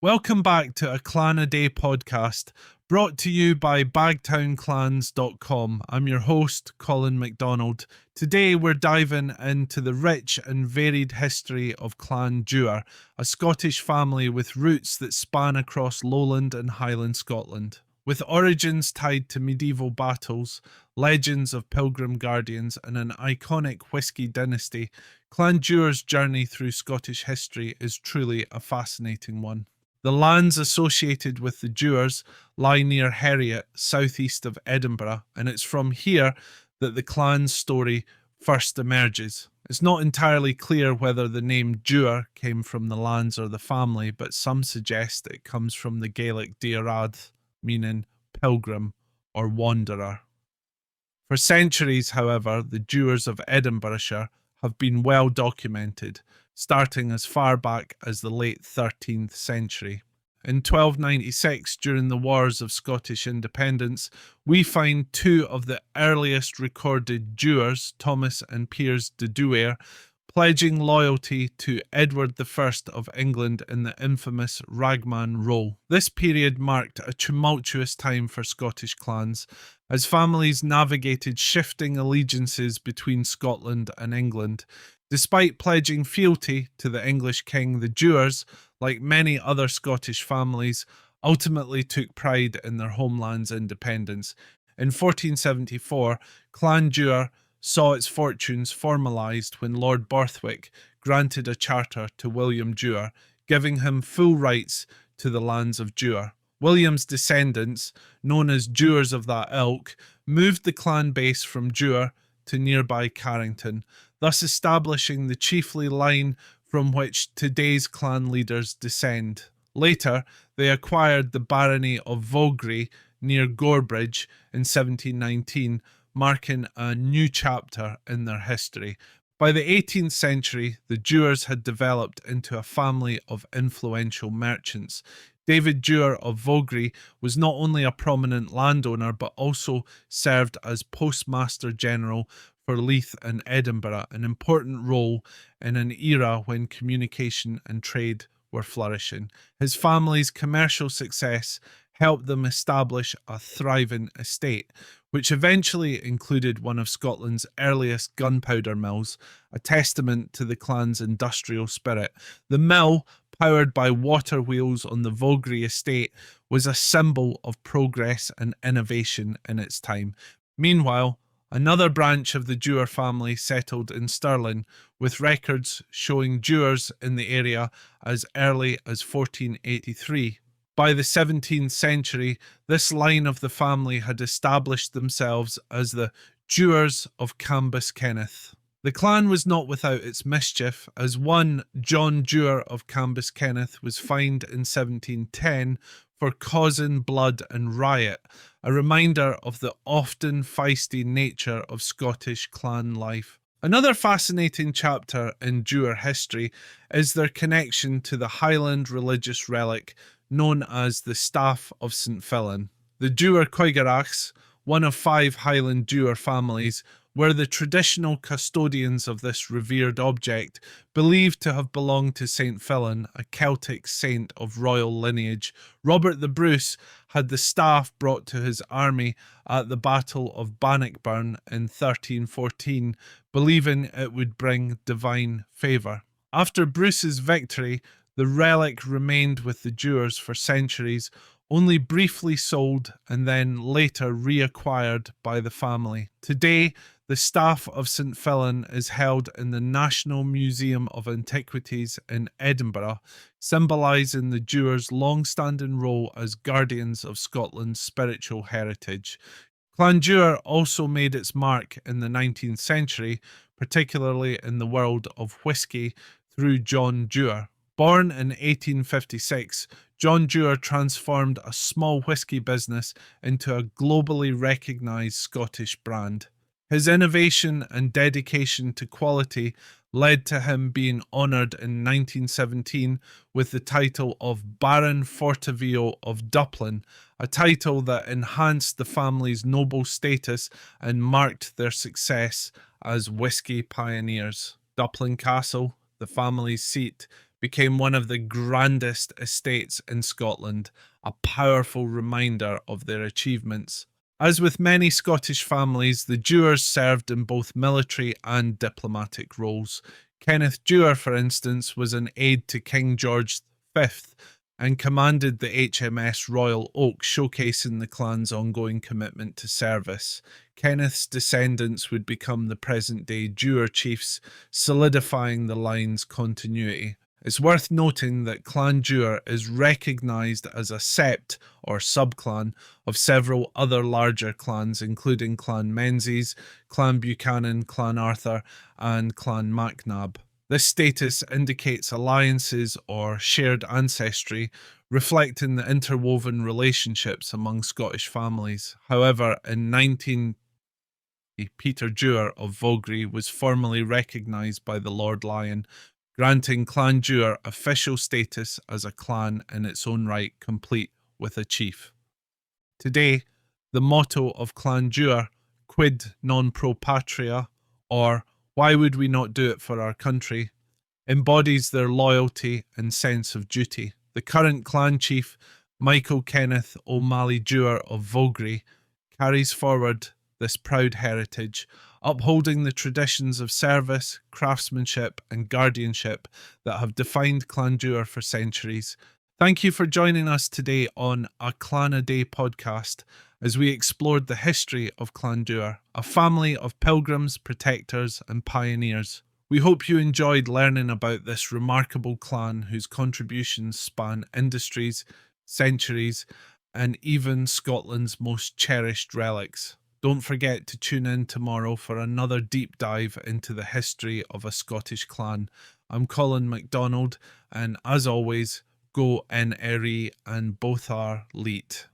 Welcome back to a Clan a Day podcast brought to you by bagtownclans.com. I'm your host, Colin MacDonald. Today we're diving into the rich and varied history of Clan Dewar, a Scottish family with roots that span across Lowland and Highland Scotland. With origins tied to medieval battles, legends of pilgrim guardians, and an iconic whisky dynasty, Clan Dewar's journey through Scottish history is truly a fascinating one. The lands associated with the Dewars lie near Heriot, southeast of Edinburgh, and it's from here that the clan's story first emerges. It's not entirely clear whether the name Dewar came from the lands or the family, but some suggest it comes from the Gaelic Deoradh, meaning pilgrim or wanderer. For centuries, however, the Dewars of Edinburghshire have been well documented, starting as far back as the late 13th century. In 1296, during the Wars of Scottish Independence, we find two of the earliest recorded Dewars, Thomas and Piers de Dewar, pledging loyalty to Edward I of England in the infamous Ragman Roll. This period marked a tumultuous time for Scottish clans, as families navigated shifting allegiances between Scotland and England. Despite pledging fealty to the English king, the Dewars, like many other Scottish families, ultimately took pride in their homeland's independence. In 1474, Clan Dewar saw its fortunes formalised when Lord Borthwick granted a charter to William Dewar, giving him full rights to the lands of Dewar. William's descendants, known as Dewars of that ilk, moved the clan base from Dewar to nearby Carrington, thus establishing the chiefly line from which today's clan leaders descend. Later, they acquired the barony of Vogrie near Gorebridge in 1719, marking a new chapter in their history. By the 18th century, the Dewars had developed into a family of influential merchants. David Dewar of Vogrie was not only a prominent landowner but also served as Postmaster General for Leith and Edinburgh, an important role in an era when communication and trade were flourishing. His family's commercial success helped them establish a thriving estate, which eventually included one of Scotland's earliest gunpowder mills, a testament to the clan's industrial spirit. The mill, powered by water wheels on the Vogrie estate, was a symbol of progress and innovation in its time. Meanwhile, another branch of the Dewar family settled in Stirling, with records showing Dewars in the area as early as 1483. By the 17th century, this line of the family had established themselves as the Dewars of Cambus Kenneth. The clan was not without its mischief, as one John Dewar of Cambus Kenneth was fined in 1710 for causing blood and riot, a reminder of the often feisty nature of Scottish clan life. Another fascinating chapter in Dewar history is their connection to the Highland religious relic known as the Staff of St. Fillan. The Dewar Coigarachs, one of 5 Highland Dewar families, were the traditional custodians of this revered object, believed to have belonged to St. Fillan, a Celtic saint of royal lineage. Robert the Bruce had the staff brought to his army at the Battle of Bannockburn in 1314, believing it would bring divine favour. After Bruce's victory, the relic remained with the Dewars for centuries, only briefly sold and then later reacquired by the family. Today, the Staff of St. Fillan is held in the National Museum of Antiquities in Edinburgh, symbolising the Dewars' long-standing role as guardians of Scotland's spiritual heritage. Clan Dewar also made its mark in the 19th century, particularly in the world of whisky, through John Dewar. Born in 1856, John Dewar transformed a small whisky business into a globally recognised Scottish brand. His innovation and dedication to quality led to him being honoured in 1917 with the title of Baron Fortevio of Duplin, a title that enhanced the family's noble status and marked their success as whisky pioneers. Duplin Castle, the family's seat, became one of the grandest estates in Scotland, a powerful reminder of their achievements. As with many Scottish families, the Dewars served in both military and diplomatic roles. Kenneth Dewar, for instance, was an aide to King George V and commanded the HMS Royal Oak, showcasing the clan's ongoing commitment to service. Kenneth's descendants would become the present-day Dewar chiefs, solidifying the line's continuity. It's worth noting that Clan Dewar is recognised as a sept or subclan of several other larger clans, including Clan Menzies, Clan Buchanan, Clan Arthur, and Clan MacNab. This status indicates alliances or shared ancestry, reflecting the interwoven relationships among Scottish families. However, in 19 Peter Dewar of Vogrie was formally recognised by the Lord Lyon, granting Clan Dewar official status as a clan in its own right, complete with a chief. Today, the motto of Clan Dewar, Quid non pro Patria, or why would we not do it for our country, embodies their loyalty and sense of duty. The current clan chief, Michael Kenneth O'Malley Dewar of Vogrie, carries forward this proud heritage, upholding the traditions of service, craftsmanship, and guardianship that have defined Clan Dewar for centuries. Thank you for joining us today on a Clan a Day podcast as we explored the history of Clan Dewar, a family of pilgrims, protectors, and pioneers. We hope you enjoyed learning about this remarkable clan whose contributions span industries, centuries, and even Scotland's most cherished relics. Don't forget to tune in tomorrow for another deep dive into the history of a Scottish clan. I'm Colin MacDonald, and as always, go NRE and both are leet.